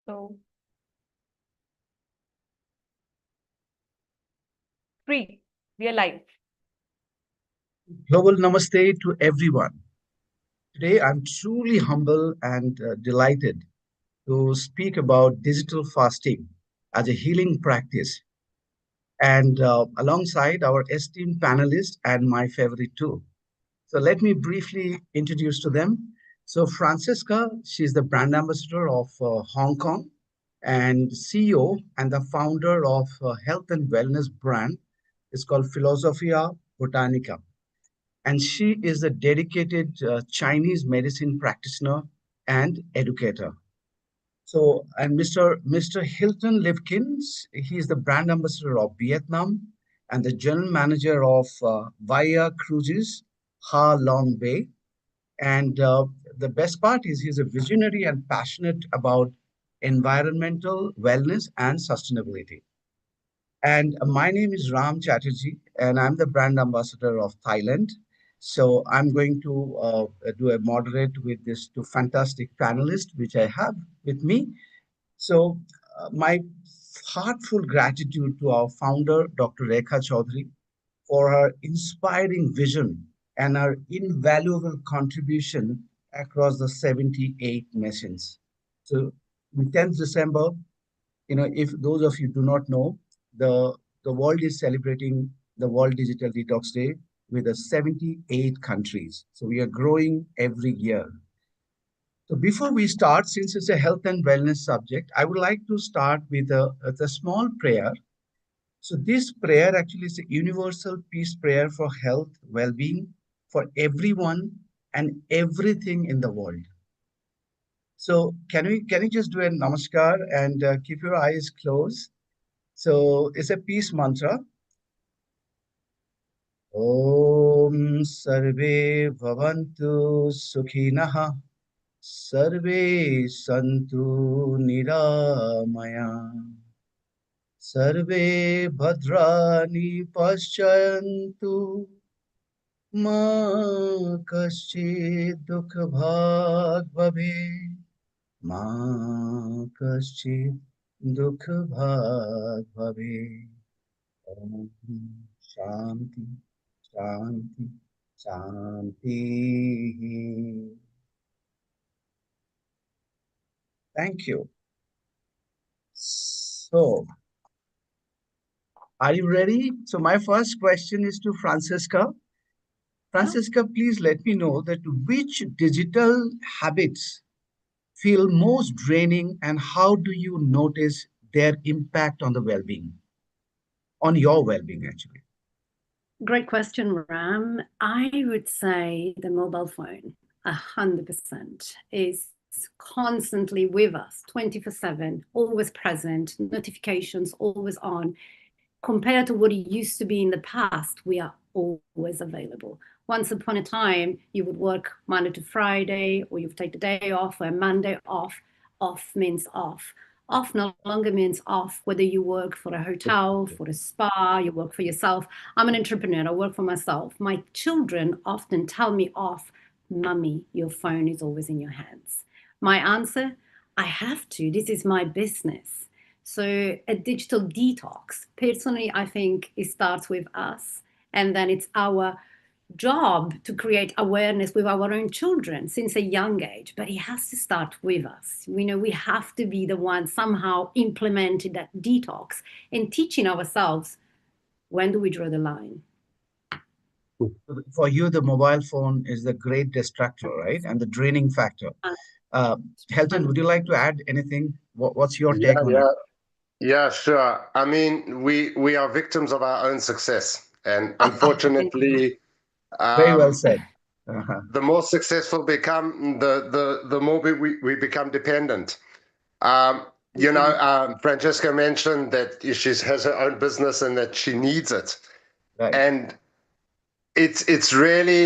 So, 3, we are live. Global Namaste to everyone. Today, I'm truly humble and delighted to speak about digital fasting as a healing practice, and alongside our esteemed panelists and my favorite too. So, let me briefly introduce to them. So, Francisca, she's the brand ambassador of Hong Kong and CEO and the founder of health and wellness brand. It's called Philosophia Botanica, and she is a dedicated Chinese medicine practitioner and educator. So, and Mr. Hilton Livkins, he is the brand ambassador of Vietnam and the general manager of Via Cruises, Ha Long Bay. And the best part is he's a visionary and passionate about environmental wellness and sustainability. And my name is Ram Chatterjee, and I'm the brand ambassador of Thailand. So I'm going to do a moderate with these two fantastic panelists, which I have with me. So my heartful gratitude to our founder, Dr. Rekha Chaudhary, for her inspiring vision and her invaluable contribution across the 78 nations. So, on 10th December, if those of you do not know, the the world is celebrating the World Digital Detox Day with 78 countries. So we are growing every year. So before we start, since it's a health and wellness subject, I would like to start with a small prayer. So this prayer actually is a universal peace prayer for health, well-being for everyone and everything in the world. So can you just do a namaskar and keep your eyes closed? So it's a peace mantra. Om Sarve Bhavantu Sukhinah Sarve Santu Niramaya Sarve Bhadrani Paschyantu Ma Kaschid Dukha Bhag Bhave Ma Kaschid Dukha Bhag Bhave. Om Shanti, Shanti, Shanti. Thank you. So, are you ready? So, my first question is to Francisca. Francisca, please let me know that which digital habits feel most draining and how do you notice their impact on the well-being, on your well-being actually? Great question, Ram. I would say the mobile phone, 100%, is constantly with us, 24/7, always present, notifications always on. Compared to what it used to be in the past, we are always available. Once upon a time, you would work Monday to Friday, or you would take the day off, or Monday off. Off means off. Off no longer means off, whether you work for a hotel, for a spa, you work for yourself. I'm an entrepreneur, I work for myself. My children often tell me off, Mummy, your phone is always in your hands. My answer, I have to, this is my business. So a digital detox, personally, I think it starts with us, and then it's our job to create awareness with our own children since a young age, but it has to start with us. We have to be the ones somehow implementing that detox and teaching ourselves, when do we draw the line? For you, the mobile phone is the great distractor, right? And the draining factor. Helton, would you like to add anything? What's your take on it? Yeah, sure. I mean, we are victims of our own success, and unfortunately, Very well said. the more successful become, the more we become dependent. Francesca mentioned that she has her own business and that she needs it, Right. and it's really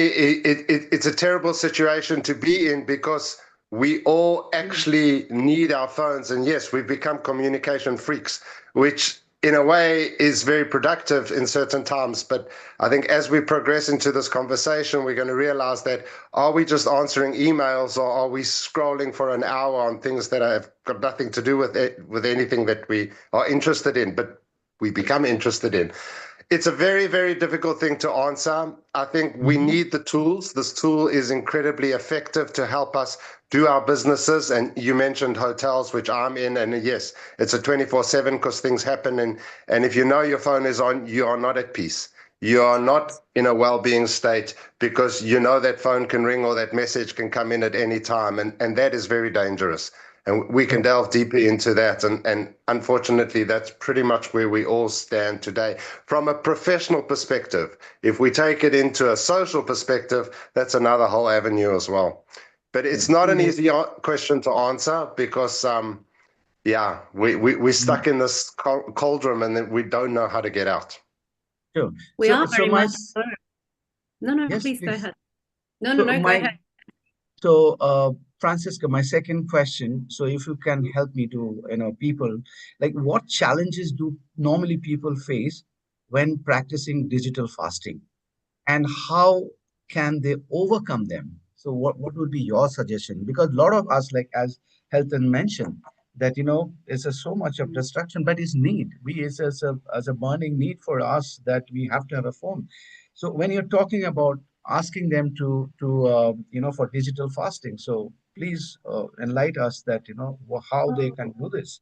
it's a terrible situation to be in because we all actually need our phones, and yes, we've become communication freaks, which in a way is very productive in certain times. But I think as we progress into this conversation, we're going to realize that, are we just answering emails, or are we scrolling for an hour on things that have got nothing to do with it, with anything that we are interested in, but we become interested in? It's a very, very difficult thing to answer. I think we need the tools. This tool is incredibly effective to help us do our businesses. And you mentioned hotels, which I'm in. And yes, it's a 24/7 because things happen. And if you know your phone is on, you are not at peace. You are not in a well-being state because you know that phone can ring or that message can come in at any time. And that is very dangerous. And we can delve deeper into that. And unfortunately, that's pretty much where we all stand today. From a professional perspective, if we take it into a social perspective, that's another whole avenue as well. But it's not an easy question to answer because, we're stuck in this cauldron and we don't know how to get out. Sure. We So, are so very my, much so. No, yes, please go please. ahead. No, So go ahead. So, Francisca, my second question. So, if you can help me to, people, like what challenges do normally people face when practicing digital fasting, and how can they overcome them? So, what would be your suggestion? Because a lot of us, like as Helton mentioned, that it's so much of distraction, but it's need. It's as a burning need for us that we have to have a phone. So when you're talking about asking them to for digital fasting, so please enlighten us that how they can do this.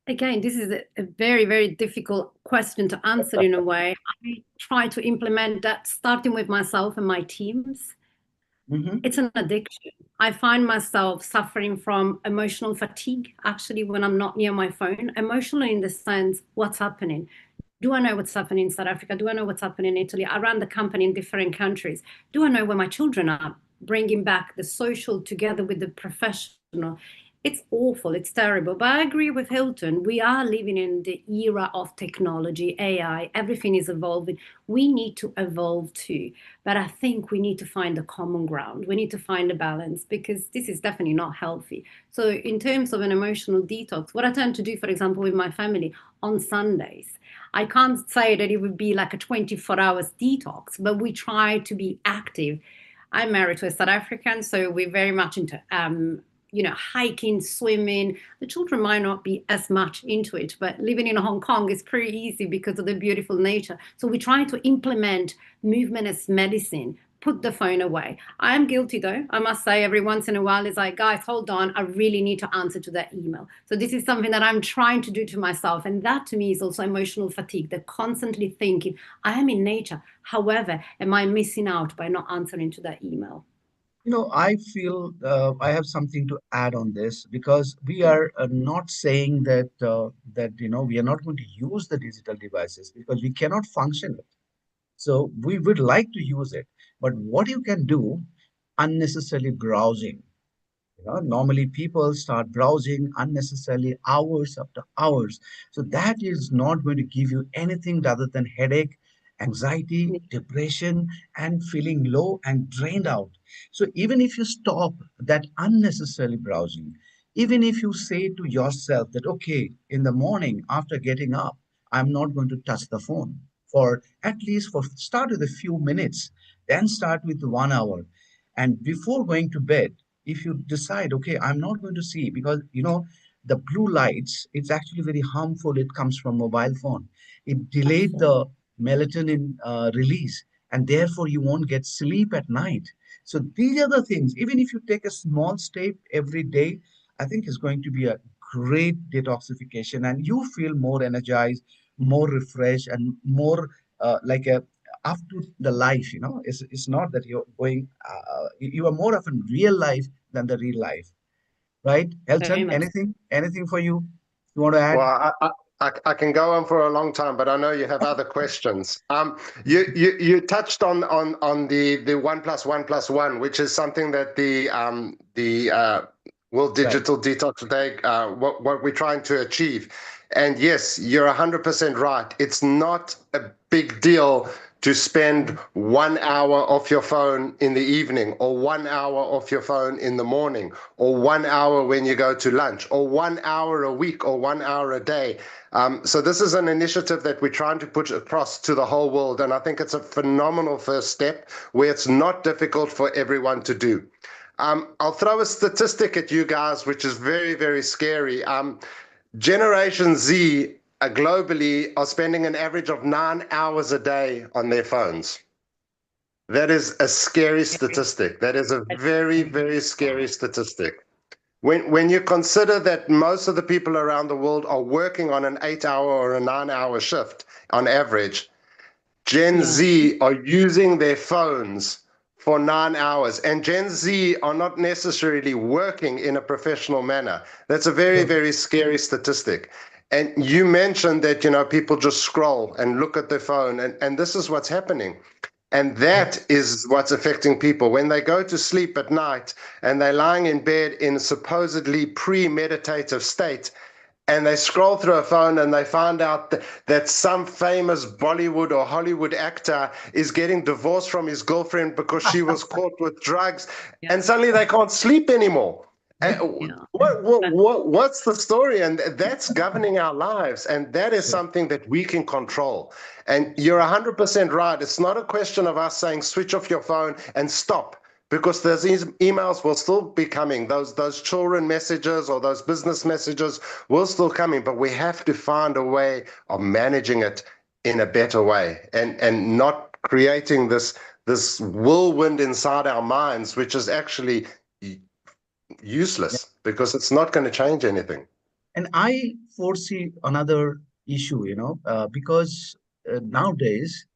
Again, this is a very, very difficult question to answer in a way. I try to implement that starting with myself and my teams. It's an addiction. I find myself suffering from emotional fatigue, actually, when I'm not near my phone. Emotional in the sense, what's happening? Do I know what's happening in South Africa? Do I know what's happening in Italy? I run the company in different countries. Do I know where my children are? Bringing back the social together with the professional. It's awful. It's terrible. But I agree with Hilton. We are living in the era of technology, AI. Everything is evolving. We need to evolve too. But I think we need to find a common ground. We need to find a balance because this is definitely not healthy. So in terms of an emotional detox, what I tend to do, for example, with my family on Sundays, I can't say that it would be like a 24 hours detox, but we try to be active. I'm married to a South African, so we're very much into hiking, swimming. The children might not be as much into it, but living in Hong Kong is pretty easy because of the beautiful nature. So we try to implement movement as medicine, put the phone away. I am guilty though. I must say every once in a while it's like, guys, hold on. I really need to answer to that email. So this is something that I'm trying to do to myself. And that to me is also emotional fatigue. They're constantly thinking, I am in nature. However, am I missing out by not answering to that email? I feel I have something to add on this because we are not saying that we are not going to use the digital devices because we cannot function it. So we would like to use it, but what you can do, unnecessarily browsing. Normally people start browsing unnecessarily hours after hours. So that is not going to give you anything other than headache, anxiety, depression, and feeling low and drained out. So even if you stop that unnecessary browsing, even if you say to yourself that, okay, in the morning after getting up, I'm not going to touch the phone for at least for start with a few minutes, then start with 1 hour. And before going to bed, if you decide, okay, I'm not going to see because the blue lights, it's actually very harmful. It comes from mobile phone. It delayed the melatonin release, and therefore you won't get sleep at night. So these are the things. Even if you take a small step every day, I think is going to be a great detoxification, and you feel more energized, more refreshed, and more like a up to the life. It's not that you're going you are more of in real life than the real life, right? Very Elton, much. anything for you want to add? Well, I can go on for a long time, but I know you have other questions. You touched on the 1+1+1, which is something that the World Right. Digital Detox Day, what we're trying to achieve. And yes, you're 100% right. It's not a big deal to spend 1 hour off your phone in the evening, or 1 hour off your phone in the morning, or 1 hour when you go to lunch, or 1 hour a week, or 1 hour a day. So this is an initiative that we're trying to put across to the whole world. And I think it's a phenomenal first step where it's not difficult for everyone to do. I'll throw a statistic at you guys, which is very, very scary. Generation Z globally are spending an average of 9 hours a day on their phones. That is a scary statistic. That is a very, very scary statistic. When you consider that most of the people around the world are working on an 8-hour or a 9-hour shift on average, Gen Z are using their phones for 9 hours, and Gen Z are not necessarily working in a professional manner. That's a very, very scary statistic. And you mentioned that, people just scroll and look at their phone, and this is what's happening. And that is what's affecting people. When they go to sleep at night and they're lying in bed in a supposedly premeditative state, and they scroll through a phone and they find out that some famous Bollywood or Hollywood actor is getting divorced from his girlfriend because she was caught with drugs, and suddenly they can't sleep anymore. What's the story? And that's governing our lives, and that is something that we can control. And you're 100% right. It's not a question of us saying switch off your phone and stop, because those emails will still be coming. Those children messages or those business messages will still coming, but we have to find a way of managing it in a better way, and not creating this whirlwind inside our minds, which is actually useless, because it's not going to change anything. And I foresee another issue, because nowadays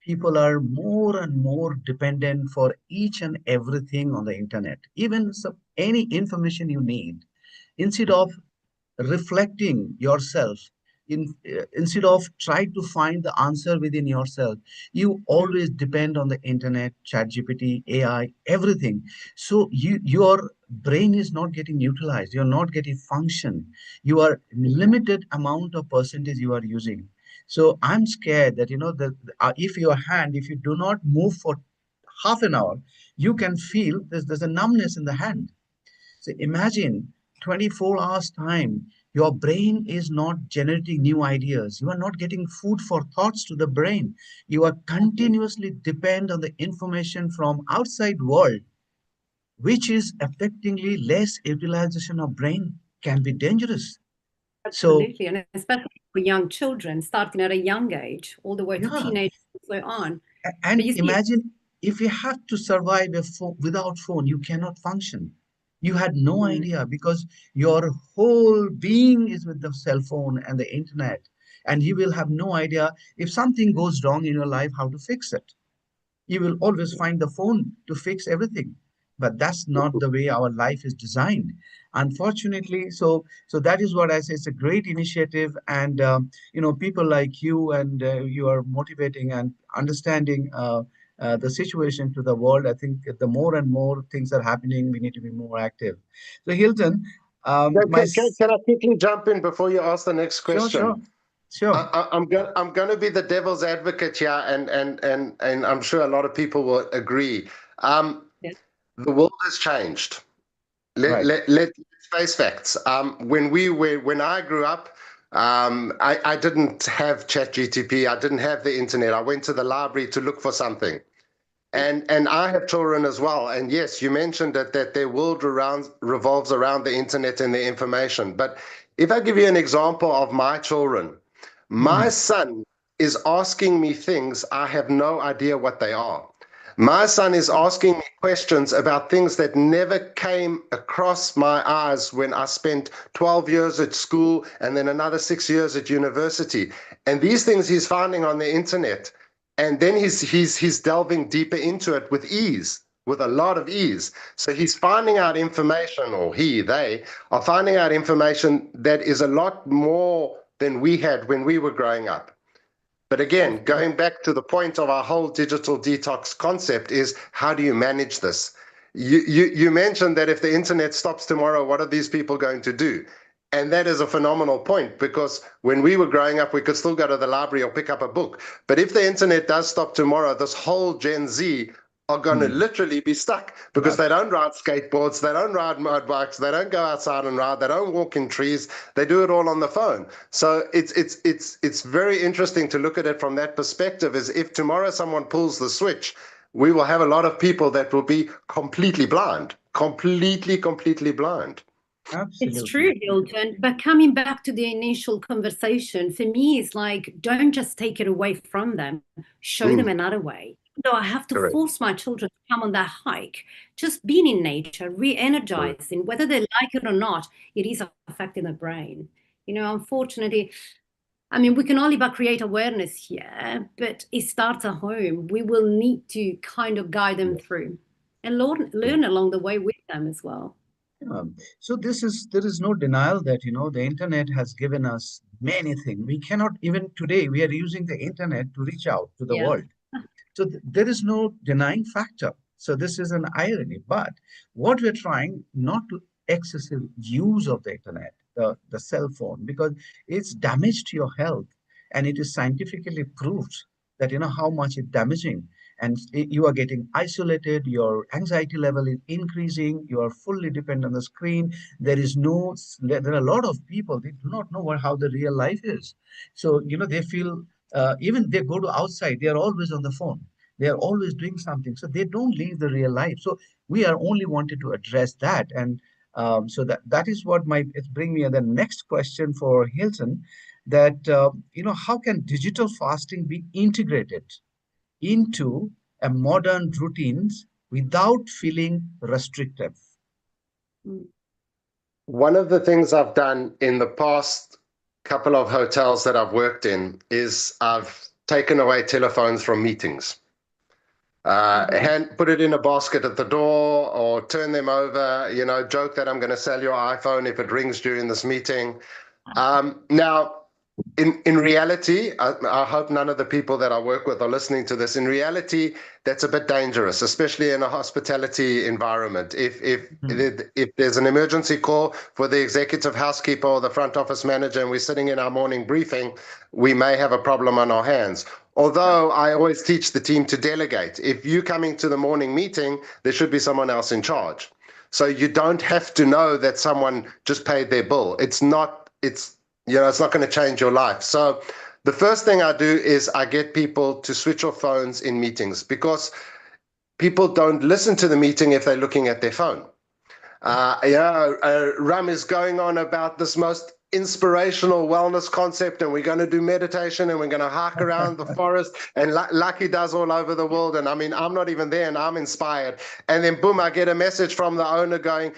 people are more and more dependent for each and everything on the internet. Even any information you need, instead of reflecting yourself, instead of trying to find the answer within yourself, you always depend on the internet, ChatGPT, AI, everything. So your brain is not getting utilized. You're not getting function. You are limited amount of percentage you are using. So I'm scared that if you do not move for half an hour, you can feel there's a numbness in the hand. So imagine 24 hours time, your brain is not generating new ideas. You are not getting food for thoughts to the brain. You are continuously depend on the information from outside world, which is effectively less utilization of brain can be dangerous. Absolutely, and especially for young children, starting at a young age, all the way to teenagers and so on. And imagine if you have to survive without phone, you cannot function. You had no idea, because your whole being is with the cell phone and the internet, and you will have no idea if something goes wrong in your life, how to fix it. You will always find the phone to fix everything, but that's not the way our life is designed, unfortunately. So that is what I say. It's a great initiative, and people like you, and you are motivating and understanding the situation to the world. I think the more and more things are happening, we need to be more active. So Hilton, can I quickly jump in before you ask the next question? Sure. I'm going to be the devil's advocate here, and I'm sure a lot of people will agree. The world has changed. Let's face facts. When I grew up, I didn't have ChatGPT. I didn't have the internet. I went to the library to look for something. And I have children as well. And yes, you mentioned that their world revolves around the internet and the information. But if I give you an example of my children, my son is asking me things I have no idea what they are. My son is asking me questions about things that never came across my eyes when I spent 12 years at school and then another 6 years at university. And these things he's finding on the internet. And then he's delving deeper into it with ease, with a lot of ease. So he's finding out information, or they are finding out information that is a lot more than we had when we were growing up. But again, going back to the point of our whole digital detox concept is, how do you manage this? You mentioned that if the internet stops tomorrow, what are these people going to do? And that is a phenomenal point, because when we were growing up, we could still go to the library or pick up a book. But if the internet does stop tomorrow, this whole Gen Z are going to literally be stuck, because they don't ride skateboards, they don't ride motorbikes, they don't go outside and ride, they don't walk in trees, they do it all on the phone. So it's very interesting to look at it from that perspective, is if tomorrow someone pulls the switch, we will have a lot of people that will be completely blind, completely blind. It's Absolutely. true, Hilton. But coming back to the initial conversation, for me, it's like, don't just take it away from them, show them another way. So I have to Correct. force my children to come on that hike, just being in nature, re-energizing, whether they like it or not, it is affecting the brain. You know, unfortunately, I mean, we can only but create awareness here, but it starts at home. We will need to kind of guide them through and learn along the way with them as well. So there is no denial that, the internet has given us many things. We cannot, even today, we are using the internet to reach out to the Yeah. world. So there is no denying factor. So this is an irony. But what we're trying, not to excessive use of the internet, the cell phone, because it's damage to your health, and it is scientifically proved that how much it's damaging, and you are getting isolated, your anxiety level is increasing, you are fully dependent on the screen. There are a lot of people, they do not know how the real life is. So they feel, even they go to outside, they are always on the phone, they are always doing something, so they don't live the real life. So we are only wanted to address that. And so that is what it's bring me to the next question for Hilton, that how can digital fasting be integrated into a modern routines without feeling restrictive? One of the things I've done in the past couple of hotels that I've worked in is I've taken away telephones from meetings. Put it in a basket at the door, or turn them over, joke that I'm going to sell your iPhone if it rings during this meeting. Now, in reality, I hope none of the people that I work with are listening to this. In reality, that's a bit dangerous, especially in a hospitality environment. If there's an emergency call for the executive housekeeper or the front office manager, and we're sitting in our morning briefing, we may have a problem on our hands. Although I always teach the team to delegate. If you're coming to the morning meeting, there should be someone else in charge. So you don't have to know that someone just paid their bill. It's not going to change your life. So the first thing I do is I get people to switch off phones in meetings, because people don't listen to the meeting if they're looking at their phone. Ram is going on about this most inspirational wellness concept, and we're going to do meditation, and we're going to hike around the forest, and like he does all over the world. And I mean, I'm not even there, and I'm inspired. And then boom, I get a message from the owner going,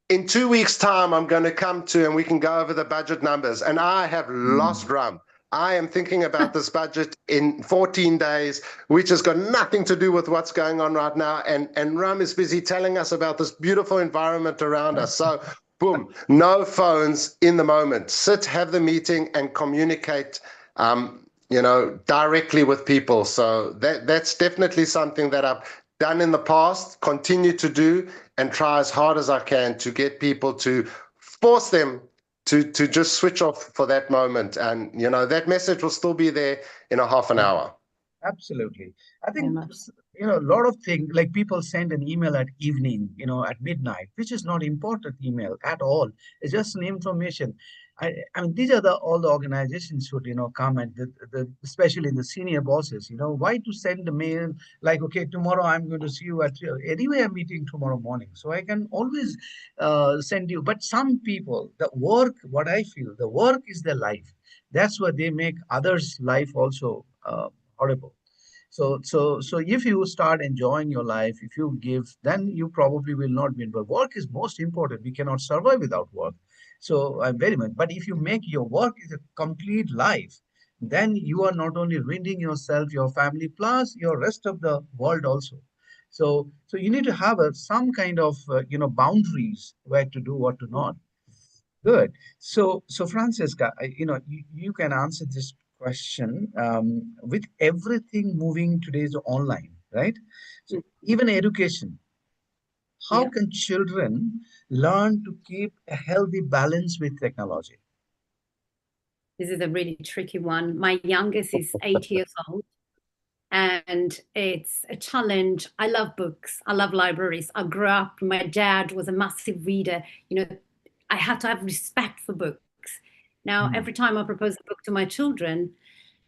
in 2 weeks' time, I'm going to come to, and we can go over the budget numbers. And I have lost Ram. I am thinking about this budget in 14 days, which has got nothing to do with what's going on right now. And Ram is busy telling us about this beautiful environment around us. So, boom, no phones in the moment. Sit, have the meeting, and communicate, directly with people. So that's definitely something that I've done in the past, continue to do, and try as hard as I can to get people to force them to just switch off for that moment. And, that message will still be there in a half an hour. Absolutely. I think, a lot of things, like people send an email at evening, at midnight, which is not important email at all. It's just an information. I mean, these are all the organizations should, come, and especially the senior bosses, why to send the mail like, okay, tomorrow I'm going to see you at, anyway, I'm meeting tomorrow morning. So I can always send you. But some people, what I feel, the work is their life. That's what they make others' life also horrible. So if you start enjoying your life, if you give, then you probably will not be. But work is most important. We cannot survive without work. So I'm very much. But if you make your work is a complete life, then you are not only ruining yourself, your family, plus your rest of the world also. So you need to have some kind of boundaries where to do, what to not. Good. So Francesca, you can answer this question. With everything moving today is online, right? So even education, How Yeah. can children learn to keep a healthy balance with technology? This is a really tricky one. My youngest is 8 years old, and it's a challenge. I love books. I love libraries. I grew up, my dad was a massive reader. You know, I have to have respect for books. Now, Hmm. every time I propose a book to my children,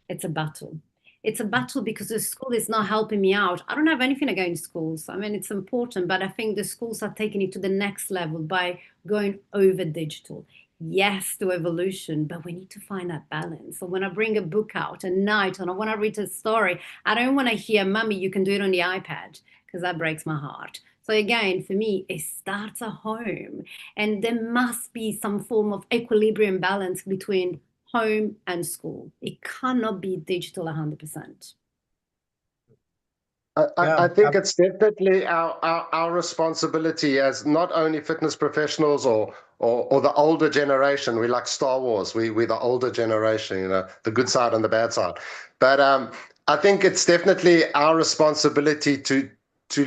it's a battle. It's a battle because the school is not helping me out. I don't have anything against schools. I mean, it's important, but I think the schools are taking it to the next level by going over digital. Yes, to evolution, but we need to find that balance. So when I bring a book out at night and I want to read a story, I don't want to hear, Mummy, you can do it on the iPad, because that breaks my heart. So again, for me, it starts at home. And there must be some form of equilibrium balance between home and school. It cannot be digital 100%. Yeah, I think it's definitely our responsibility as not only fitness professionals or the older generation. We like Star Wars. We're the older generation, you know, the good side and the bad side. But I think it's definitely our responsibility to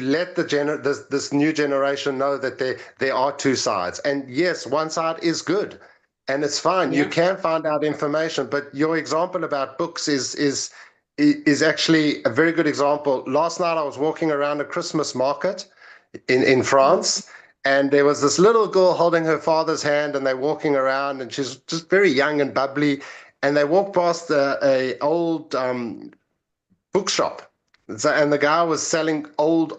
let this new generation know that there are two sides. And yes, one side is good. And it's fine. You Yeah. can find out information, but your example about books is actually a very good example. Last night I was walking around a Christmas market in France, and there was this little girl holding her father's hand, and they're walking around, and she's just very young and bubbly, and they walked past a old bookshop. So, and the guy was selling old,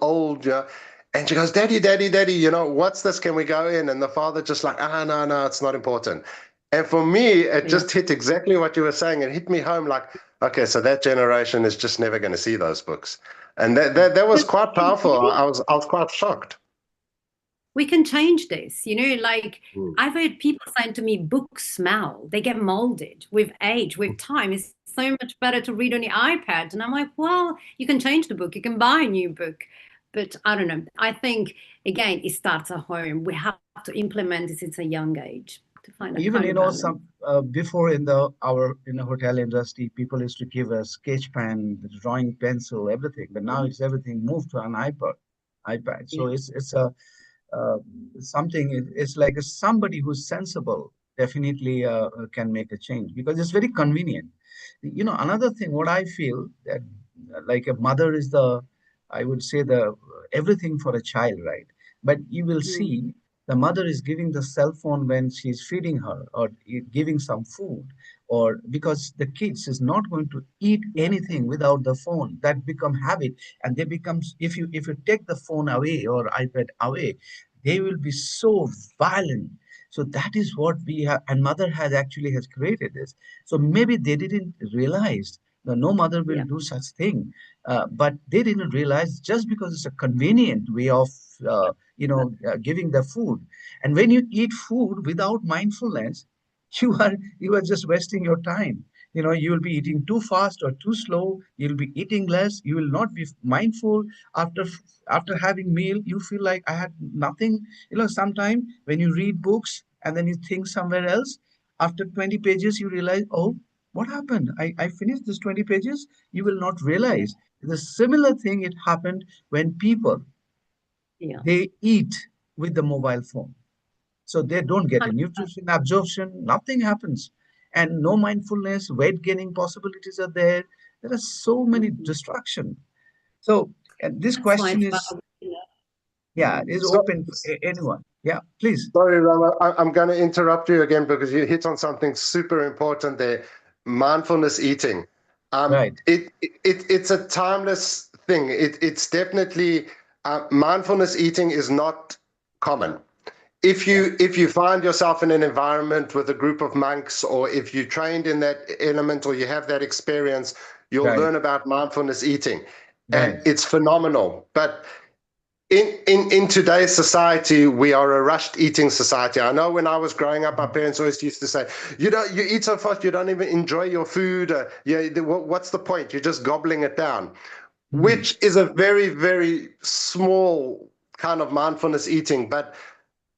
you know, and she goes, Daddy, Daddy, Daddy, you know, what's this? Can we go in? And the father just like, no, no, it's not important. And for me, it Yeah. just hit exactly what you were saying. It hit me home like, okay, so that generation is just never going to see those books. And that was quite powerful. I was quite shocked. We can change this, you know, like Mm. I've heard people saying to me, books smell, they get molded with age, with time. It's so much better to read on the iPad. And I'm like, well, you can change the book, you can buy a new book. But I don't know. I think, again, it starts at home. We have to implement this at a young age to find that even kind you of know balance. some before in the hotel industry, people used to give a sketch pen, the drawing pencil, everything. But now it's everything moved to an iPad. Yeah. So it's a uh, something. It's like somebody who's sensible definitely can make a change because it's very convenient. You know, another thing, what I feel that like a mother is I would say the everything for a child, right? But you will Mm. see the mother is giving the cell phone when she's feeding her or giving some food, or because the kids is not going to eat Yeah. anything without the phone. That become habit, and they becomes if you take the phone away or iPad away, they will be so violent. So that is what we have, and mother has created this. So maybe they didn't realize that no mother will Yeah. do such thing, but they didn't realize just because it's a convenient way of giving the food. And when you eat food without mindfulness, you are just wasting your time. You know, you will be eating too fast or too slow. You'll be eating less. You will not be mindful. After having meal, you feel like I had nothing. You know, sometime when you read books and then you think somewhere else, after 20 pages you realize, oh, what happened? I finished this 20 pages. You will not Yeah. realize the similar thing. It happened when people Yeah. they eat with the mobile phone, so they don't get a 100%. nutrition absorption, nothing happens, and no mindfulness, weight gaining possibilities are there. There are so many distractions. So and this That's why question it's about is, awareness. yeah, it is So, open for anyone. Yeah, please. sorry, Rama, I'm going to interrupt you again because you hit on something super important there. Mindfulness eating. Right. It's a timeless thing. It's definitely mindfulness eating is not common. Yeah. If you find yourself in an environment with a group of monks, or if you trained in that element, or you have that experience, you'll Right. learn about mindfulness eating, and Right. it's phenomenal. But in today's society, we are a rushed eating society. I know when I was growing up, my Mhm. parents always used to say, you eat so fast, you don't even enjoy your food. What's the point? You're just gobbling it down, Mhm. which is a very, very small kind of mindfulness eating. But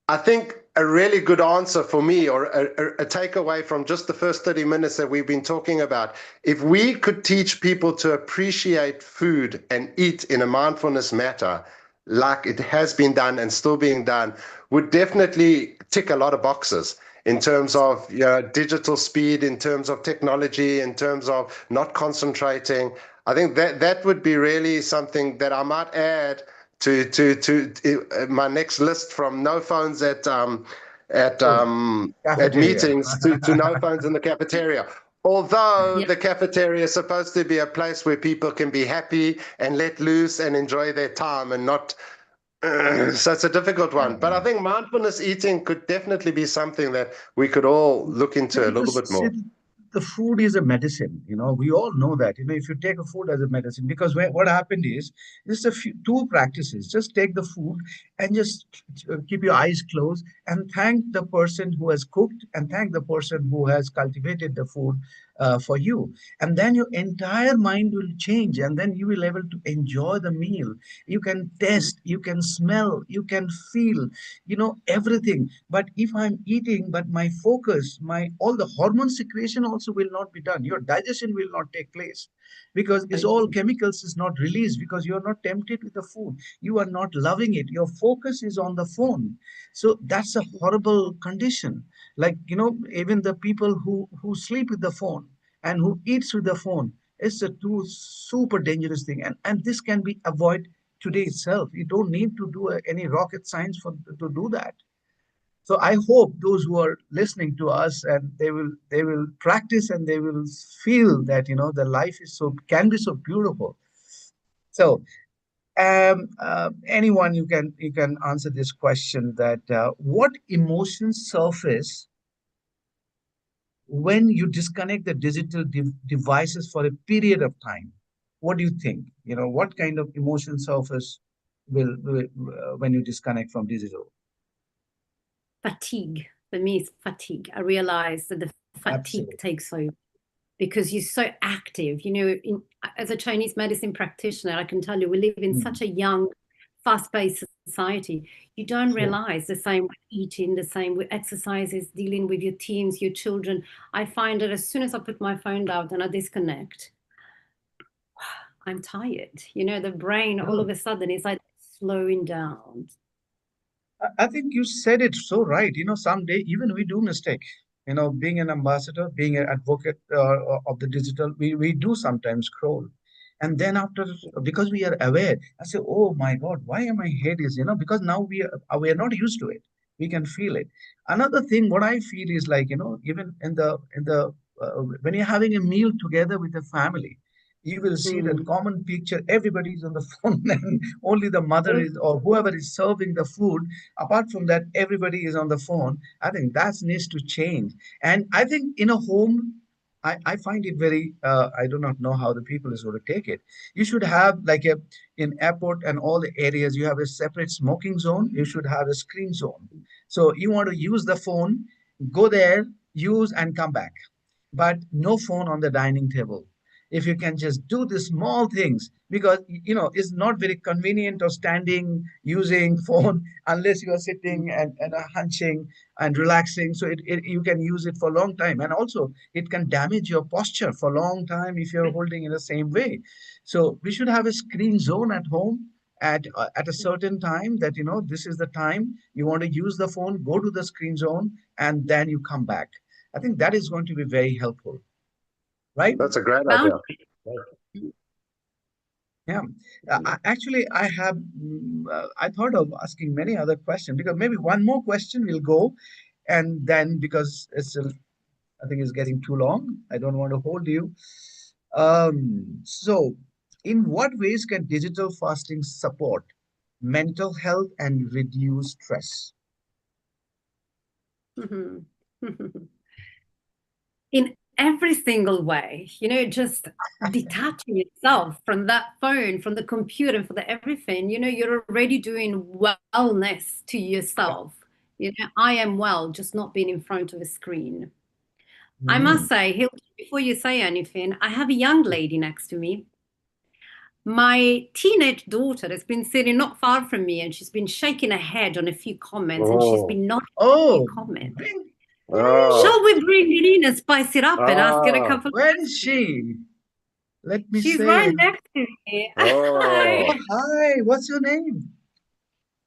I think a really good answer for me, or a takeaway from just the first 30 minutes that we've been talking about, if we could teach people to appreciate food and eat in a mindfulness manner, like it has been done and still being done, would definitely tick a lot of boxes in terms of digital speed, in terms of technology, in terms of not concentrating. I think that would be really something that I might add to my next list, from no phones at Cafeteria. meetings to no phones in the cafeteria. Although Yeah. the cafeteria is supposed to be a place where people can be happy and let loose and enjoy their time and not. So it's a difficult one. But I think mindfulness eating could definitely be something that we could all look into a little Because bit see, more. the food is a medicine. We all know that. If you take a food as a medicine, because what happened is, just two practices. Just take the food and just keep your eyes closed and thank the person who has cooked and thank the person who has cultivated the food for you. And then your entire mind will change, and then you will able to enjoy the meal. You can taste, you can smell, you can feel, everything. But if I'm eating, but my focus, my all the hormone secretion also will not be done. Your digestion will not take place, because it's all chemicals is not released, because you're not tempted with the food. You are not loving it. Your focus is on the phone. So that's a horrible condition. Like, even the people who sleep with the phone and who eats with the phone, it's a two super dangerous thing. And this can be avoided today itself. You don't need to do any rocket science to do that. So I hope those who are listening to us, and they will practice, and they will feel that the life is can be so beautiful. So anyone, you can answer this question, that what emotions surface when you disconnect the digital devices for a period of time? What do you think? What kind of emotion surface will when you disconnect from digital? Fatigue. For me, it's fatigue. I realize that the fatigue Absolutely. takes over because you're so active. As a Chinese medicine practitioner, I can tell you, we live in such a young, fast-paced society. You don't Sure. realize the same with eating, the same with exercises, dealing with your teams, your children. I find that as soon as I put my phone down and I disconnect, I'm tired. The brain all of a sudden is like slowing down. I think you said it so right. Someday even we do mistake. Being an ambassador, being an advocate of the digital, we do sometimes scroll. And then after, because we are aware, I say, oh my God, why my head is, because now we are not used to it. We can feel it. Another thing, what I feel is like, even when you're having a meal together with a family, you will see that common picture. Everybody is on the phone, and only the mother is, or whoever is serving the food. Apart from that, everybody is on the phone. I think that needs to change. And I think in a home, I find it very, I do not know how the people is going to take it. You should have like in airport and all the areas, you have a separate smoking zone. You should have a screen zone. So you want to use the phone, go there, use and come back, but no phone on the dining table. If you can just do the small things, because it's not very convenient of standing using phone unless you are sitting and hunching and relaxing. So you can use it for a long time, and also it can damage your posture for a long time if you're holding in the same way. So we should have a screen zone at home at a certain time, that this is the time you want to use the phone. Go to the screen zone and then you come back. I think that is going to be very helpful, right? That's a great idea. Boundaries. Yeah. Actually, I thought of asking many other questions, because maybe one more question will go, and then because I think it's getting too long, I don't want to hold you. So, in what ways can digital fasting support mental health and reduce stress? Mhm. In every single way, just detaching yourself from that phone, from the computer, from the everything, you're already doing wellness to yourself. I am well, just not being in front of a screen. I must say, Hilton, before you say anything, I have a young lady next to me. My teenage daughter has been sitting not far from me, and she's been shaking her head on a few comments, and she's been nodding a few Oh, comments. Oh, Shall we bring her in and spice it up and ask her a ah, couple of where is questions? she? Let me She's say. right next to me. Hi. Oh, oh, hi. What's your name?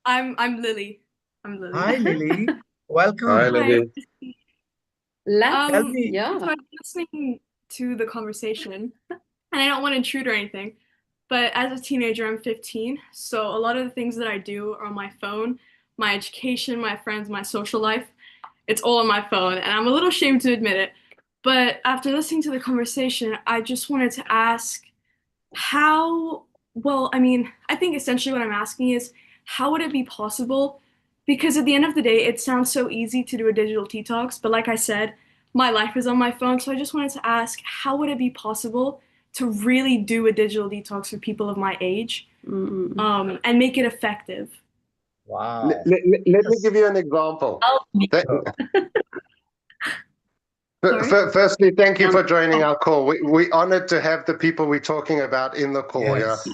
I'm Lily. I'm Lily. Hi, Lily. Welcome. Hi, Hi. Lily. Let's, Tell me. yeah. So I'm listening to the conversation, and I don't want to intrude or anything, but as a teenager, I'm 15, so a lot of the things that I do are on my phone, my education, my friends, my social life, it's all on my phone, and I'm a little ashamed to admit it. But after listening to the conversation, I just wanted to ask how, well, I mean, I think essentially what I'm asking is how would it be possible? Because at the end of the day, it sounds so easy to do a digital detox, but like I said, my life is on my phone. So I just wanted to ask, how would it be possible to really do a digital detox for people of my age, and make it effective? Wow. Let me give you an example. Th- Sorry? Firstly, thank you for joining our call. We honored to have the people we're talking about in the call. Yes.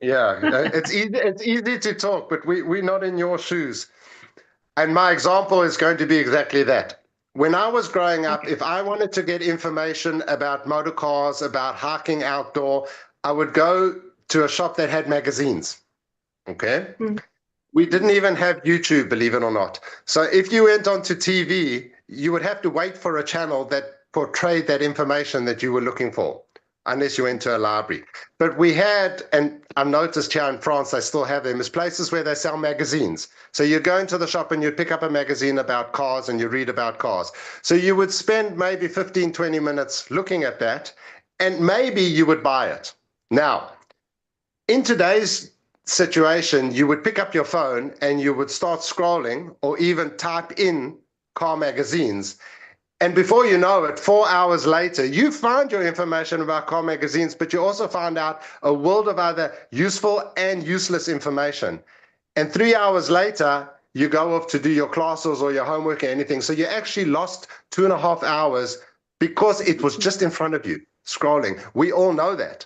It's easy to talk, but we're not in your shoes. And my example is going to be exactly that. When I was growing up, if I wanted to get information about motor cars, about hiking outdoor, I would go to a shop that had magazines. Okay. We didn't even have YouTube, believe it or not. So if you went onto TV, you would have to wait for a channel that portrayed that information that you were looking for, unless you went to a library. But we had, and I've noticed here in France, they still have them, is places where they sell magazines. So you go into the shop and you pick up a magazine about cars and you read about cars. So you would spend maybe 15, 20 minutes looking at that, and maybe you would buy it. Now, in today's situation, you would pick up your phone and you would start scrolling or even type in car magazines. And before you know it, 4 hours later, you found your information about car magazines, but you also found out a world of other useful and useless information. And 3 hours later, you go off to do your classes or your homework or anything. So you actually lost 2.5 hours because it was just in front of you, scrolling. We all know that.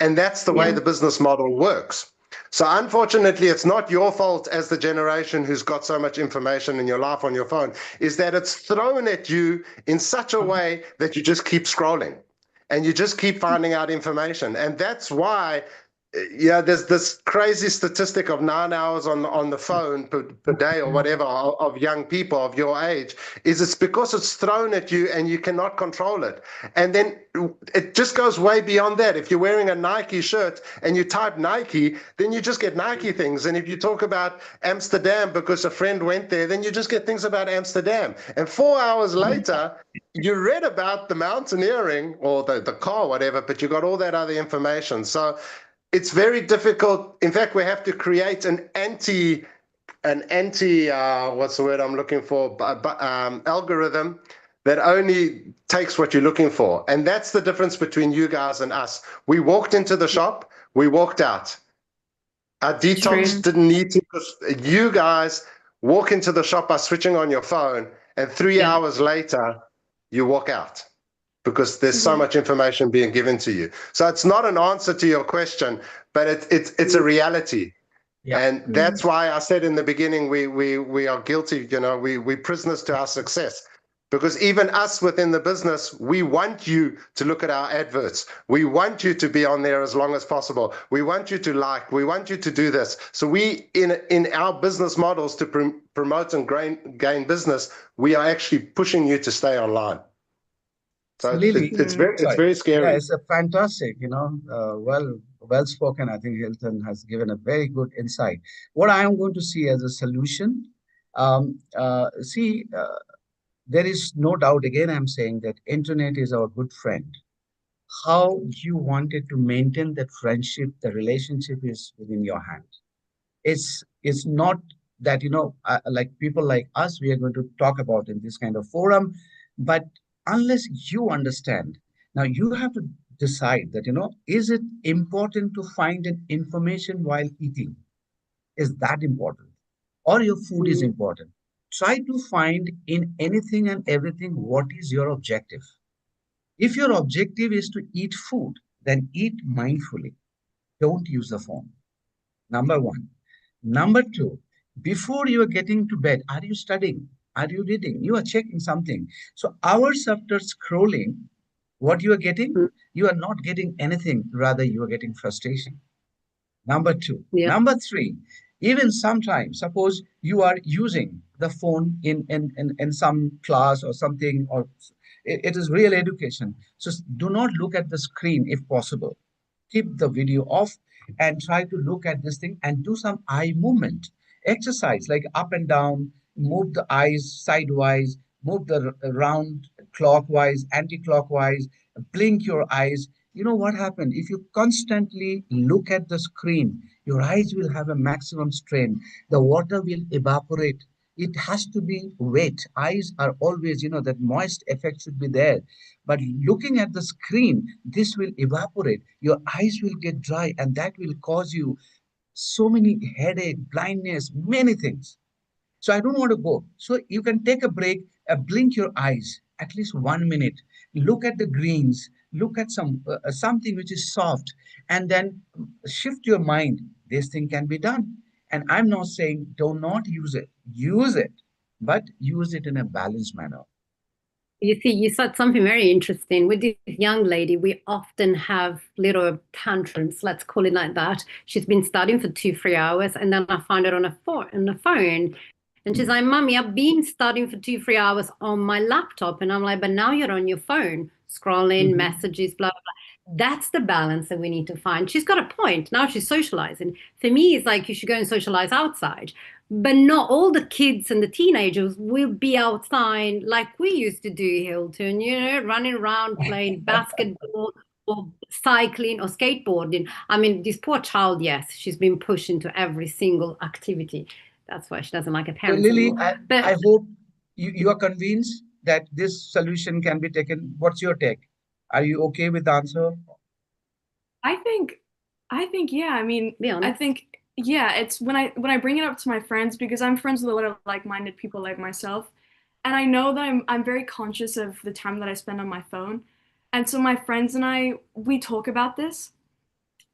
And that's the way the business model works. So unfortunately, it's not your fault as the generation who's got so much information in your life on your phone, is that it's thrown at you in such a way that you just keep scrolling and you just keep finding out information. And that's why, there's this crazy statistic of 9 hours on the phone per day or whatever of young people of your age. It's because it's thrown at you and you cannot control it. And then it just goes way beyond that. If you're wearing a Nike shirt and you type Nike, then you just get Nike things. And if you talk about Amsterdam because a friend went there, then you just get things about Amsterdam. And 4 hours later, you read about the mountaineering or the car, whatever, but you got all that other information. So it's very difficult. In fact, we have to create an anti what's the word I'm looking for, algorithm that only takes what you're looking for. And that's the difference between you guys and us. We walked into the shop, we walked out. Our detox didn't need to, because you guys walk into the shop by switching on your phone, and 3 hours later, you walk out because there's so much information being given to you. So it's not an answer to your question, but it's a reality. Yeah. And that's why I said in the beginning, we are guilty, we prisoners to our success. Because even us within the business, we want you to look at our adverts. We want you to be on there as long as possible. We want you to like, we want you to do this. So we, in our business models to promote and gain business, we are actually pushing you to stay online. So Lily, it's very scary. Yeah, it's a fantastic, well spoken. I think Hilton has given a very good insight. What I am going to see as a solution, there is no doubt. Again, I'm saying that internet is our good friend. How you wanted to maintain that friendship, the relationship is within your hand. It's not that like people like us, we are going to talk about in this kind of forum, but unless you understand, now you have to decide that is it important to find an information while eating? Is that important? Or your food is important? Try to find in anything and everything what is your objective. If your objective is to eat food, then eat mindfully. Don't use the phone. Number one. Number two, before you are getting to bed, are you studying? Are you reading? You are checking something. So hours after scrolling, what you are getting? You are not getting anything. Rather, you are getting frustration. Number two. Number three, Even sometimes, suppose you are using the phone in some class or something, or it is real education. So do not look at the screen if possible. Keep the video off and try to look at this thing and do some eye movement exercise, like up and down, move the eyes sidewise, move the round clockwise, anti-clockwise, blink your eyes. You know what happened? If you constantly look at the screen, your eyes will have a maximum strain. The water will evaporate. It has to be wet. Eyes are always, that moist effect should be there. But looking at the screen, this will evaporate. Your eyes will get dry, and that will cause you so many headache, blindness, many things. So I don't want to go. So you can take a break, blink your eyes at least 1 minute. Look at the greens. Look at something which is soft, and then shift your mind. This thing can be done. And I'm not saying do not use it. Use it, but use it in a balanced manner. You see, you said something very interesting. With this young lady, we often have little tantrums, let's call it like that. She's been studying for 2, 3 hours, and then I find her on the phone. And she's like, Mommy, I've been studying for 2, 3 hours on my laptop. And I'm like, but now you're on your phone, scrolling, messages, blah, blah, blah. That's the balance that we need to find. She's got a point. Now she's socializing. For me, it's like you should go and socialize outside. But not all the kids and the teenagers will be outside like we used to do, Hilton, running around playing basketball or cycling or skateboarding. I mean, this poor child, yes, she's been pushed into every single activity. That's why she doesn't like her So parents Lily, anymore. I hope you are convinced that this solution can be taken. What's your take? Are you okay with the answer? I think, yeah. I mean, Be I honest. think, yeah. It's when I bring it up to my friends, because I'm friends with a lot of like-minded people like myself, and I know that I'm very conscious of the time that I spend on my phone, and so my friends and we talk about this,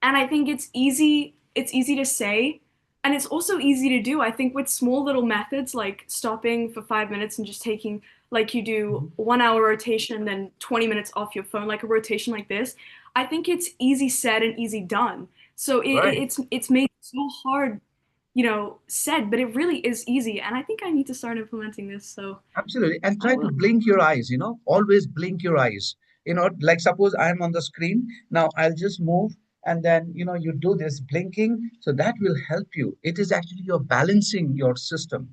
and I think it's easy to say, and it's also easy to do. I think with small little methods like stopping for 5 minutes and just taking, like you do, 1 hour rotation, then 20 minutes off your phone, like a rotation like this. I think it's easy said and easy done. So Right. it's made so hard, said, but it really is easy. And I think I need to start implementing this. So Absolutely. And I try to will. blink your eyes, always blink your eyes. Like suppose I'm on the screen. Now I'll just move, and then, you do this blinking. So that will help you. It is actually you're balancing your system.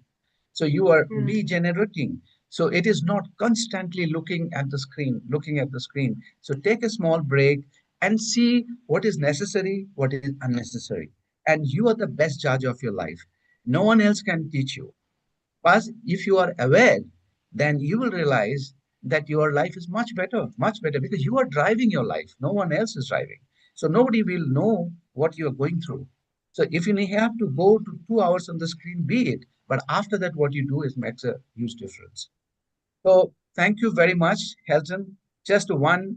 So you are Mm. regenerating. So it is not constantly looking at the screen. So take a small break and see what is necessary, what is unnecessary. And you are the best judge of your life. No one else can teach you. But if you are aware, then you will realize that your life is much better, because you are driving your life. No one else is driving. So nobody will know what you are going through. So if you have to go to 2 hours on the screen, be it. But after that, what you do is makes a huge difference. So thank you very much, Helton. Just one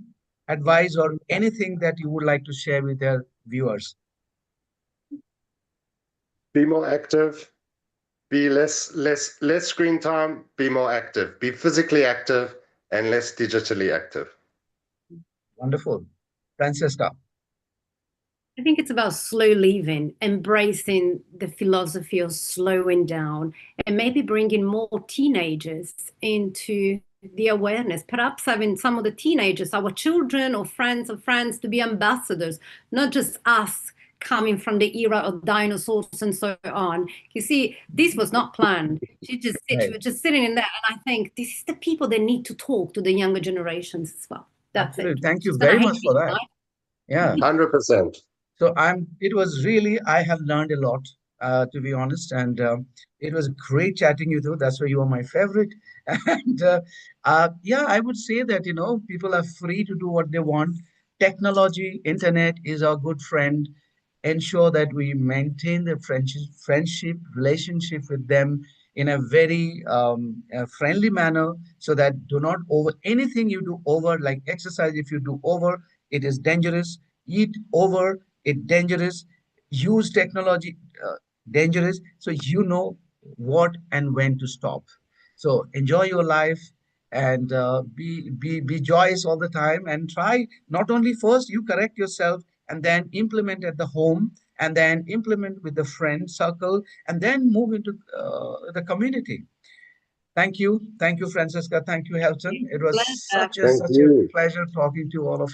advice or anything that you would like to share with our viewers. Be more active, be less screen time, be more active, be physically active and less digitally active. Wonderful. Francesca. I think it's about slow living, embracing the philosophy of slowing down, and maybe bringing more teenagers into the awareness. Perhaps having some of the teenagers, our children or friends of friends, to be ambassadors, not just us coming from the era of dinosaurs and so on. You see, this was not planned. She Right. was just sitting in there, and I think this is the people that need to talk to the younger generations as well. That's Absolutely. it. Thank you And I very hate much for being that. Yeah. 100%. So it was really, I have learned a lot, to be honest, and it was great chatting you through. That's why you are my favorite. And yeah, I would say that, people are free to do what they want. Technology, internet is our good friend. Ensure that we maintain the friendship, relationship with them in a very friendly manner, so that do not over anything you do over, like exercise. If you do over, it is dangerous. Eat over, it dangerous. Use technology, dangerous. So you know what and when to stop. So enjoy your life, and be joyous all the time, and try not only first you correct yourself and then implement at the home, and then implement with the friend circle, and then move into the community. Thank you, Francesca. Thank you, Helton. It was Pleasure. such a Thank you. pleasure talking to all of